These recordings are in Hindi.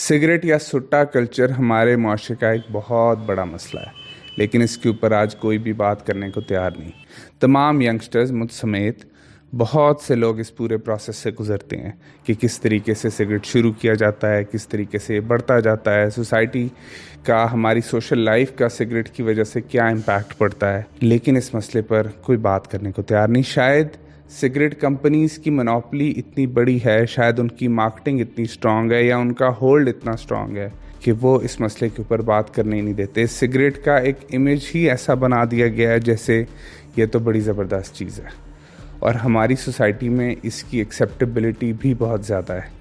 सिगरेट या सुट्टा कल्चर हमारे माशरे का एक बहुत बड़ा मसला है, लेकिन इसके ऊपर आज कोई भी बात करने को तैयार नहीं। तमाम यंगस्टर्स मुझ समेत बहुत से लोग इस पूरे प्रोसेस से गुजरते हैं कि किस तरीके से सिगरेट शुरू किया जाता है, किस तरीके से बढ़ता जाता है, सोसाइटी का, हमारी सोशल लाइफ का सिगरेट की वजह से क्या इम्पैक्ट पड़ता है। लेकिन इस मसले पर कोई बात करने को तैयार नहीं। शायद सिगरेट कंपनीज की मोनोपोली इतनी बड़ी है, शायद उनकी मार्केटिंग इतनी स्ट्रांग है या उनका होल्ड इतना स्ट्रांग है कि वो इस मसले के ऊपर बात करने ही नहीं देते। सिगरेट का एक इमेज ही ऐसा बना दिया गया है जैसे ये तो बड़ी ज़बरदस्त चीज़ है, और हमारी सोसाइटी में इसकी एक्सेप्टेबिलिटी भी बहुत ज़्यादा है।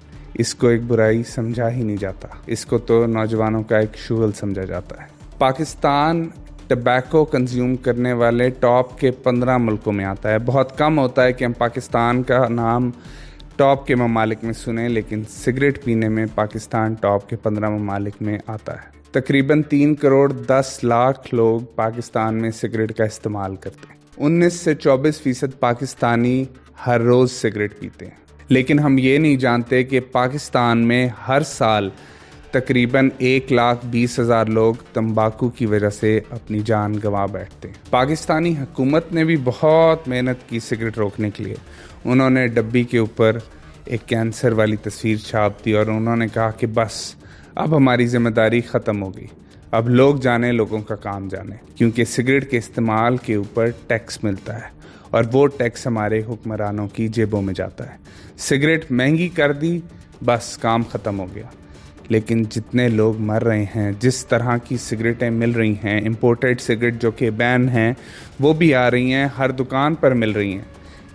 इसको एक बुराई समझा ही नहीं जाता, इसको तो नौजवानों का एक शुगल समझा जाता है। पाकिस्तान टबैको कंज्यूम करने वाले टॉप के 15 मुल्कों में आता है। बहुत कम होता है कि हम पाकिस्तान का नाम टॉप के ममालिक में सुने, लेकिन सिगरेट पीने में पाकिस्तान टॉप के 15 ममालिक में आता है। तकरीबन 3 करोड़ 10 लाख लोग पाकिस्तान में सिगरेट का इस्तेमाल करते हैं। 19 से 24% पाकिस्तानी हर रोज़ सिगरेट पीते हैं, लेकिन हम ये नहीं जानते कि पाकिस्तान में हर साल तकरीबन 1,20,000 लोग तंबाकू की वजह से अपनी जान गंवा बैठते हैं। पाकिस्तानी हुकूमत ने भी बहुत मेहनत की सिगरेट रोकने के लिए। उन्होंने डब्बी के ऊपर एक कैंसर वाली तस्वीर छाप दी और उन्होंने कहा कि बस अब हमारी जिम्मेदारी ख़त्म हो गई, अब लोग जाने, लोगों का काम जाने, क्योंकि सिगरेट के इस्तेमाल के ऊपर टैक्स मिलता है और वो टैक्स हमारे हुक्मरानों की जेबों में जाता है। सिगरेट महंगी कर दी, बस काम ख़त्म हो गया। लेकिन जितने लोग मर रहे हैं, जिस तरह की सिगरेटें मिल रही हैं, इंपोर्टेड सिगरेट जो कि बैन हैं वो भी आ रही हैं, हर दुकान पर मिल रही हैं,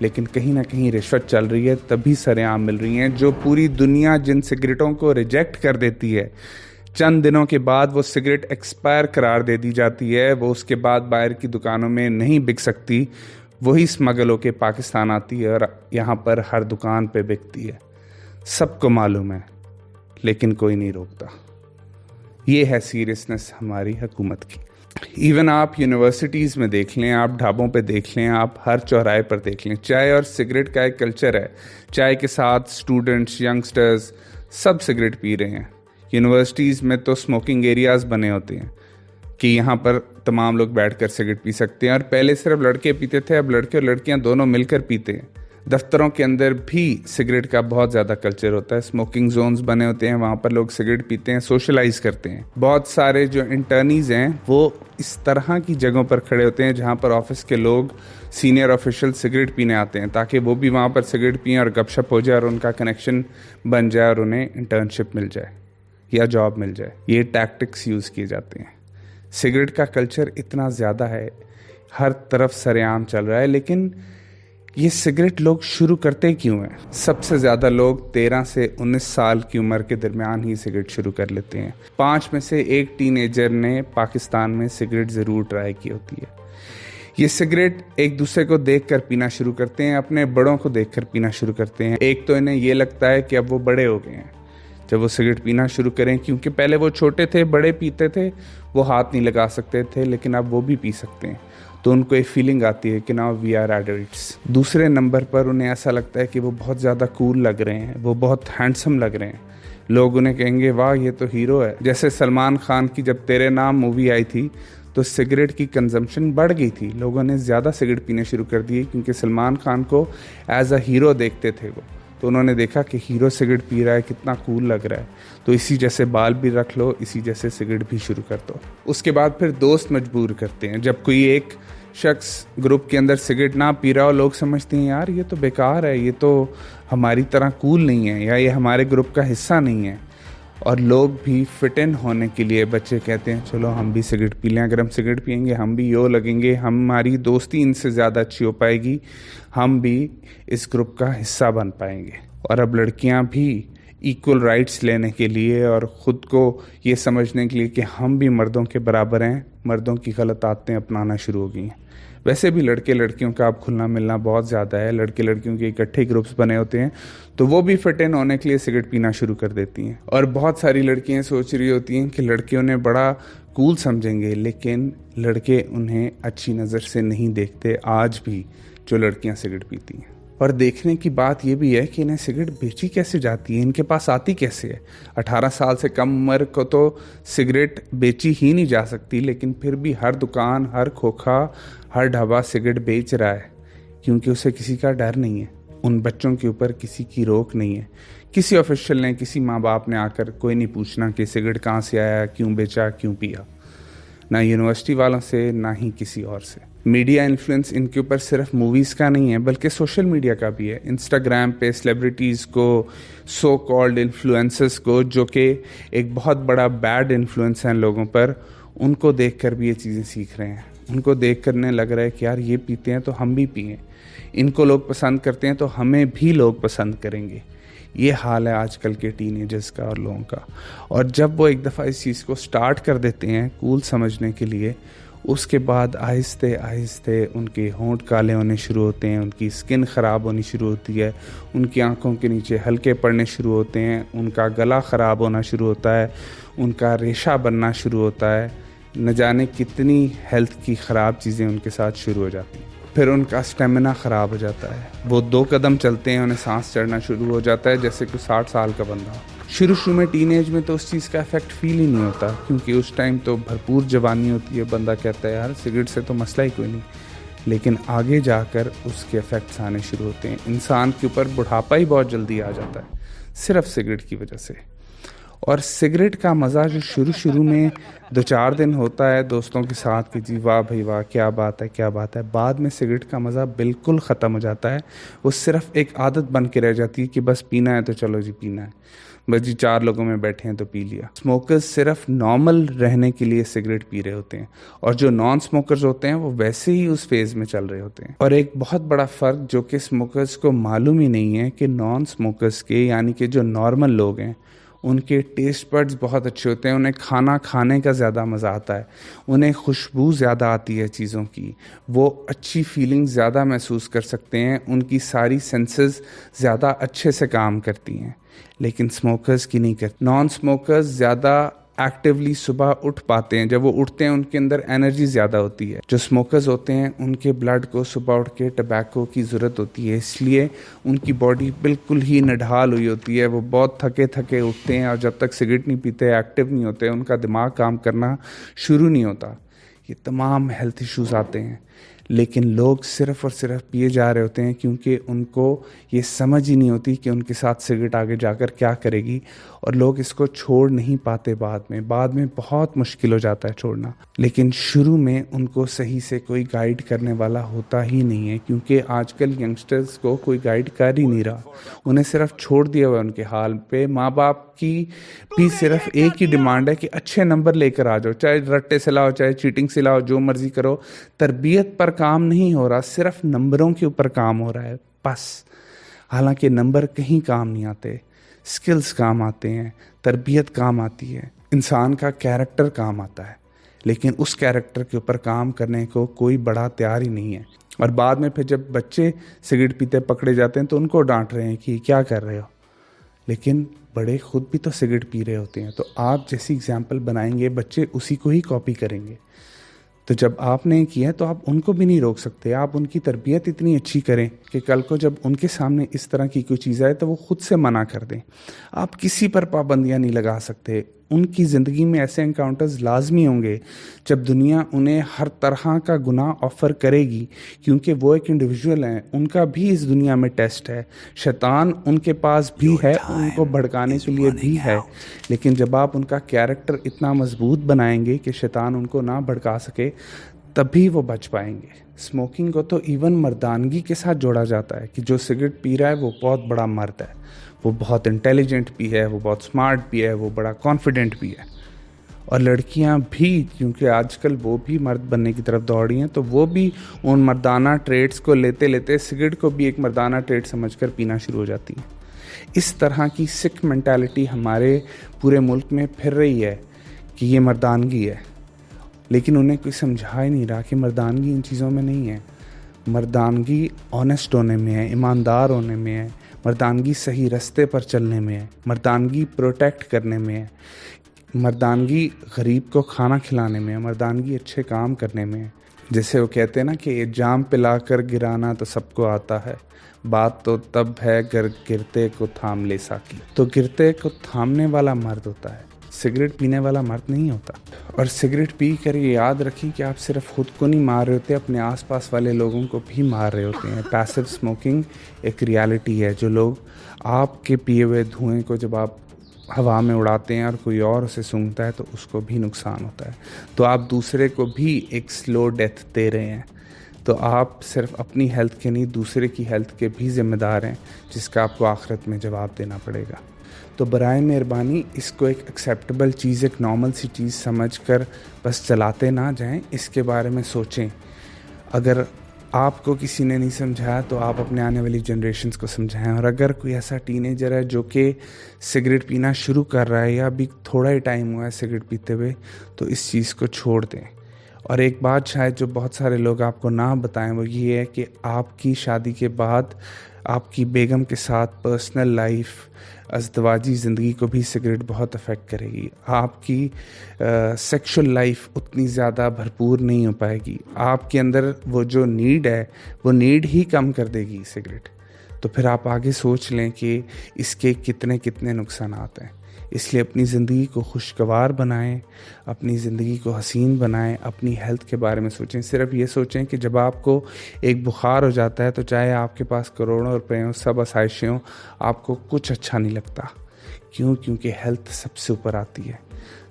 लेकिन कहीं ना कहीं रिश्वत चल रही है, तभी सरेआम मिल रही हैं। जो पूरी दुनिया जिन सिगरेटों को रिजेक्ट कर देती है, चंद दिनों के बाद वो सिगरेट एक्सपायर करार दे दी जाती है, वो उसके बाद बाहर की दुकानों में नहीं बिक सकती, वही स्मगल होके पाकिस्तान आती है और यहाँ पर हर दुकान पे बिकती है। सबको मालूम है, लेकिन कोई नहीं रोकता। ये है सीरियसनेस हमारी हुकूमत की। इवन आप यूनिवर्सिटीज़ में देख लें, आप ढाबों पे देख लें, आप हर चौराहे पर देख लें, चाय और सिगरेट का एक कल्चर है। चाय के साथ स्टूडेंट्स, यंगस्टर्स सब सिगरेट पी रहे हैं। यूनिवर्सिटीज़ में तो स्मोकिंग एरियाज़ बने होते हैं कि यहाँ पर तमाम लोग बैठकर सिगरेट पी सकते हैं, और पहले सिर्फ लड़के पीते थे, अब लड़के और लड़कियाँ दोनों मिलकर पीते हैं। दफ्तरों के अंदर भी सिगरेट का बहुत ज़्यादा कल्चर होता है। स्मोकिंग जोन्स बने होते हैं, वहाँ पर लोग सिगरेट पीते हैं, सोशलाइज करते हैं। बहुत सारे जो इंटर्नीज हैं वो इस तरह की जगहों पर खड़े होते हैं जहाँ पर ऑफिस के लोग, सीनियर ऑफिशियल सिगरेट पीने आते हैं, ताकि वो भी वहाँ पर सिगरेट पिएं और गपशप हो जाए और उनका कनेक्शन बन जाए और उन्हें इंटर्नशिप मिल जाए या जॉब मिल जाए। ये टैक्टिक्स यूज़ किए जाते हैं। सिगरेट का कल्चर इतना ज़्यादा है, हर तरफ सरेआम चल रहा है, लेकिन ये सिगरेट लोग शुरू करते क्यों हैं? सबसे ज़्यादा लोग 13 से 19 साल की उम्र के दरमियान ही सिगरेट शुरू कर लेते हैं। 5 में से एक टीनेजर ने पाकिस्तान में सिगरेट ज़रूर ट्राई की होती है। ये सिगरेट एक दूसरे को देखकर पीना शुरू करते हैं, अपने बड़ों को देखकर पीना शुरू करते हैं। एक तो इन्हें ये लगता है कि अब वो बड़े हो गए हैं जब वो सिगरेट पीना शुरू करें, क्योंकि पहले वो छोटे थे, बड़े पीते थे, वो हाथ नहीं लगा सकते थे, लेकिन अब वो भी पी सकते हैं, तो उनको एक फीलिंग आती है कि नाउ वी आर एडल्ट्स। दूसरे नंबर पर उन्हें ऐसा लगता है कि वो बहुत ज़्यादा कूल लग रहे हैं, वो बहुत हैंडसम लग रहे हैं। लोग उन्हें कहेंगे वाह ये तो हीरो है। जैसे सलमान खान की जब तेरे नाम मूवी आई थी तो सिगरेट की कंजम्पशन बढ़ गई थी, लोगों ने ज़्यादा सिगरेट पीने शुरू कर दिए क्योंकि सलमान खान को एज अ हीरो देखते थे वो, तो उन्होंने देखा कि हीरो सिगरेट पी रहा है, कितना कूल लग रहा है, तो इसी जैसे बाल भी रख लो, इसी जैसे सिगरेट भी शुरू कर दो। उसके बाद फिर दोस्त मजबूर करते हैं। जब कोई एक शख्स ग्रुप के अंदर सिगरेट ना पी रहा हो, लोग समझते हैं यार ये तो बेकार है, ये तो हमारी तरह कूल नहीं है, या ये हमारे ग्रुप का हिस्सा नहीं है, और लोग भी फिट इन होने के लिए, बच्चे कहते हैं चलो हम भी सिगरेट पी लें, अगर हम सिगरेट पियेंगे हम भी यो लगेंगे, हमारी दोस्ती इनसे ज़्यादा अच्छी हो पाएगी, हम भी इस ग्रुप का हिस्सा बन पाएंगे। और अब लड़कियां भी इक्वल राइट्स लेने के लिए और ख़ुद को ये समझने के लिए कि हम भी मर्दों के बराबर हैं, मर्दों की गलत आदतें अपनाना शुरू हो गई हैं। वैसे भी लड़के लड़कियों का अब खुलना मिलना बहुत ज़्यादा है, लड़के लड़कियों के इकट्ठे ग्रुप्स बने होते हैं, तो वो भी फिट इन होने के लिए सिगरेट पीना शुरू कर देती हैं। और बहुत सारी लड़कियां सोच रही होती हैं कि लड़के उन्हें बड़ा कूल समझेंगे, लेकिन लड़के उन्हें अच्छी नज़र से नहीं देखते आज भी जो लड़कियां सिगरेट पीती हैं। और देखने की बात ये भी है कि इन्हें सिगरेट बेची कैसे जाती है, इनके पास आती कैसे है। 18 साल से कम उम्र को तो सिगरेट बेची ही नहीं जा सकती, लेकिन फिर भी हर दुकान, हर खोखा, हर ढाबा सिगरेट बेच रहा है, क्योंकि उसे किसी का डर नहीं है। उन बच्चों के ऊपर किसी की रोक नहीं है। किसी ऑफिशियल ने, किसी माँ बाप ने आकर कोई नहीं पूछना कि सिगरेट कहाँ से आया, क्यों बेचा, क्यों पिया। ना यूनिवर्सिटी वालों से, ना ही किसी और से। मीडिया इन्फ्लुएंस इनके ऊपर सिर्फ मूवीज़ का नहीं है, बल्कि सोशल मीडिया का भी है। इंस्टाग्राम पे सेलिब्रिटीज़ को, सो कॉल्ड इन्फ्लुएंसर्स को, जो कि एक बहुत बड़ा बैड इन्फ्लुएंस है लोगों पर, उनको देखकर भी ये चीज़ें सीख रहे हैं। उनको देख करने लग रहा है कि यार ये पीते हैं तो हम भी पिएं, इनको लोग पसंद करते हैं तो हमें भी लोग पसंद करेंगे। ये हाल है आजकल के टीनेजर्स का और लोगों का। और जब वो एक दफ़ा इस चीज़ को स्टार्ट कर देते हैं कूल समझने के लिए, उसके बाद आहिस्ते आहिस्ते उनके होंठ काले होने शुरू होते हैं, उनकी स्किन ख़राब होनी शुरू होती है, उनकी आंखों के नीचे हल्के पड़ने शुरू होते हैं, उनका गला ख़राब होना शुरू होता है, उनका रेशा बनना शुरू होता है। न जाने कितनी हेल्थ की ख़राब चीज़ें उनके साथ शुरू हो जाती हैं। फिर उनका स्टेमिना ख़राब हो जाता है। वो 2 कदम चलते हैं, उन्हें सांस चढ़ना शुरू हो जाता है जैसे कोई 60 साल का बंदा हो। शुरू में टीनेज में तो उस चीज़ का इफेक्ट फील ही नहीं होता, क्योंकि उस टाइम तो भरपूर जवानी होती है। बंदा कहता है यार सिगरेट से तो मसला ही कोई नहीं, लेकिन आगे जाकर उसके इफ़ेक्ट्स आने शुरू होते हैं। इंसान के ऊपर बुढ़ापा ही बहुत जल्दी आ जाता है सिर्फ सिगरेट की वजह से। और सिगरेट का मज़ा जो शुरू में 2-4 दिन होता है दोस्तों के साथ कि जी वाह भाई वाह, क्या बात है क्या बात है, बाद में सिगरेट का मज़ा बिल्कुल ख़त्म हो जाता है। वो सिर्फ एक आदत बन के रह जाती है कि बस पीना है तो चलो जी पीना है, बस जी 4 लोगों में बैठे हैं तो पी लिया। स्मोकर्स सिर्फ नॉर्मल रहने के लिए सिगरेट पी रहे होते हैं, और जो नॉन स्मोकर्स होते हैं वो वैसे ही उस फेज़ में चल रहे होते हैं। और एक बहुत बड़ा फ़र्क जो कि स्मोकर्स को मालूम ही नहीं है कि नॉन स्मोकर्स के, यानी कि जो नॉर्मल लोग हैं, उनके टेस्ट बड्स बहुत अच्छे होते हैं। उन्हें खाना खाने का ज़्यादा मज़ा आता है, उन्हें खुशबू ज़्यादा आती है चीज़ों की, वो अच्छी फीलिंग ज़्यादा महसूस कर सकते हैं, उनकी सारी सेंसेस ज़्यादा अच्छे से काम करती हैं। लेकिन स्मोकर्स की नहीं करती। नॉन स्मोकर्स ज़्यादा एक्टिवली सुबह उठ पाते हैं, जब वो उठते हैं उनके अंदर एनर्जी ज़्यादा होती है। जो स्मोकर्स होते हैं उनके ब्लड को सुबह उठ के टबैको की ज़रूरत होती है, इसलिए उनकी बॉडी बिल्कुल ही निढाल हुई होती है। वो बहुत थके थके उठते हैं, और जब तक सिगरेट नहीं पीते, एक्टिव नहीं होते, उनका दिमाग काम करना शुरू नहीं होता। ये तमाम हेल्थ इश्यूज़ आते हैं। लेकिन लोग सिर्फ़ और सिर्फ पिए जा रहे होते हैं, क्योंकि उनको ये समझ ही नहीं होती कि उनके साथ सिगरेट आगे जाकर क्या करेगी, और लोग इसको छोड़ नहीं पाते। बाद में बहुत मुश्किल हो जाता है छोड़ना। लेकिन शुरू में उनको सही से कोई गाइड करने वाला होता ही नहीं है, क्योंकि आजकल यंगस्टर्स को कोई गाइड कर ही नहीं रहा। उन्हें सिर्फ छोड़ दिया हुआ उनके हाल पे। माँ बाप की भी सिर्फ एक ही डिमांड है कि अच्छे नंबर लेकर आ जाओ, चाहे रट्टे से लाओ, चाहे चीटिंग से लाओ, जो मर्जी करो। तरबियत पर काम नहीं हो रहा, सिर्फ नंबरों के ऊपर काम हो रहा है बस। हालांकि नंबर कहीं काम नहीं आते, स्किल्स काम आते हैं, तरबियत काम आती है, इंसान का कैरेक्टर काम आता है। लेकिन उस कैरेक्टर के ऊपर काम करने को कोई बड़ा तैयार ही नहीं है। और बाद में फिर जब बच्चे सिगरेट पीते पकड़े जाते हैं तो उनको डांट रहे हैं कि क्या कर रहे हो, लेकिन बड़े खुद भी तो सिगरेट पी रहे होते हैं। तो आप जैसी एग्जाम्पल बनाएंगे, बच्चे उसी को ही कॉपी करेंगे। तो जब आपने किया तो आप उनको भी नहीं रोक सकते। आप उनकी तरबियत इतनी अच्छी करें कि कल को जब उनके सामने इस तरह की कोई चीज़ आए तो वो खुद से मना कर दें। आप किसी पर पाबंदियां नहीं लगा सकते। उनकी ज़िंदगी में ऐसे एनकाउंटर्स लाजमी होंगे जब दुनिया उन्हें हर तरह का गुनाह ऑफ़र करेगी, क्योंकि वो एक इंडिविजुअल हैं, उनका भी इस दुनिया में टेस्ट है। शैतान उनके पास भी है, उनको भड़काने के लिए भी है। लेकिन जब आप उनका कैरेक्टर इतना मजबूत बनाएंगे कि शैतान उनको ना भड़का सके, तभी वो बच पाएंगे। स्मोकिंग को तो इवन मर्दानगी के साथ जोड़ा जाता है कि जो सिगरेट पी रहा है वो बहुत बड़ा मर्द है, वो बहुत इंटेलिजेंट भी है, वो बहुत स्मार्ट भी है, वो बड़ा कॉन्फिडेंट भी है। और लड़कियां भी, क्योंकि आजकल वो भी मर्द बनने की तरफ दौड़ी हैं, तो वो भी उन मर्दाना ट्रेड्स को लेते लेते सिगरेट को भी एक मर्दाना ट्रेड समझकर पीना शुरू हो जाती हैं। इस तरह की सिक मेंटालिटी हमारे पूरे मुल्क में फिर रही है कि ये मर्दानगी है, लेकिन उन्हें कोई समझा ही नहीं रहा कि मर्दानगी इन चीज़ों में नहीं है। मर्दानगी ऑनेस्ट होने में है, ईमानदार होने में है, मर्दानगी सही रास्ते पर चलने में है, मर्दानगी प्रोटेक्ट करने में है, मर्दानगी गरीब को खाना खिलाने में है, मर्दानगी अच्छे काम करने में है। जैसे वो कहते हैं ना कि जाम पिलाकर गिराना तो सबको आता है, बात तो तब है गर गिरते को थाम ले साकी। तो गिरते को थामने वाला मर्द होता है, सिगरेट पीने वाला मर्द नहीं होता। और सिगरेट पी कर ये याद रखिए कि आप सिर्फ खुद को नहीं मार रहे होते, अपने आसपास वाले लोगों को भी मार रहे होते हैं। पैसिव स्मोकिंग एक रियलिटी है। जो लोग आपके पिए हुए धुएं को जब आप हवा में उड़ाते हैं और कोई और उसे सूंघता है तो उसको भी नुकसान होता है। तो आप दूसरे को भी एक स्लो डेथ दे रहे हैं। तो आप सिर्फ अपनी हेल्थ के नहीं, दूसरे की हेल्थ के भी जिम्मेदार हैं, जिसका आपको आखिरत में जवाब देना पड़ेगा। तो बराए मेहरबानी इसको एक एक्सेप्टेबल चीज़, एक नॉर्मल सी चीज़ समझकर बस चलाते ना जाएं, इसके बारे में सोचें। अगर आपको किसी ने नहीं समझाया तो आप अपने आने वाली जनरेशन्स को समझाएं। और अगर कोई ऐसा टीनेजर है जो कि सिगरेट पीना शुरू कर रहा है या अभी थोड़ा ही टाइम हुआ है सिगरेट पीते हुए, तो इस चीज़ को छोड़ दें। और एक बात शायद जो बहुत सारे लोग आपको ना बताएं वो ये है कि आपकी शादी के बाद आपकी बेगम के साथ पर्सनल लाइफ, अज़दवाजी ज़िंदगी को भी सिगरेट बहुत अफेक्ट करेगी। आपकी सेक्सुअल लाइफ उतनी ज़्यादा भरपूर नहीं हो पाएगी। आपके अंदर वो जो नीड है वो नीड ही कम कर देगी सिगरेट। तो फिर आप आगे सोच लें कि इसके कितने कितने नुकसानात हैं। इसलिए अपनी ज़िंदगी को खुशगवार बनाएं, अपनी ज़िंदगी को हसीन बनाएं, अपनी हेल्थ के बारे में सोचें। सिर्फ ये सोचें कि जब आपको एक बुखार हो जाता है तो चाहे आपके पास करोड़ों रुपए हों, सब आसाइशें हों, आपको कुछ अच्छा नहीं लगता। क्यों? क्योंकि हेल्थ सबसे ऊपर आती है।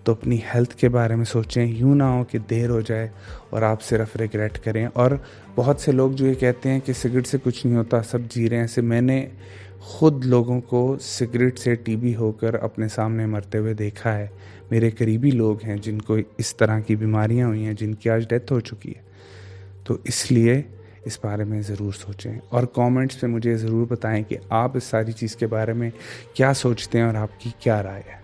तो अपनी हेल्थ के बारे में सोचें, यूँ ना हो कि देर हो जाए और आप सिर्फ रिग्रेट करें। और बहुत से लोग जो ये कहते हैं कि सिगरेट से कुछ नहीं होता, सब जी रहे हैं, ऐसे मैंने खुद लोगों को सिगरेट से टीबी होकर अपने सामने मरते हुए देखा है। मेरे करीबी लोग हैं जिनको इस तरह की बीमारियां हुई हैं, जिनकी आज डेथ हो चुकी है। तो इसलिए इस बारे में ज़रूर सोचें और कमेंट्स पे मुझे ज़रूर बताएं कि आप इस सारी चीज़ के बारे में क्या सोचते हैं और आपकी क्या राय है।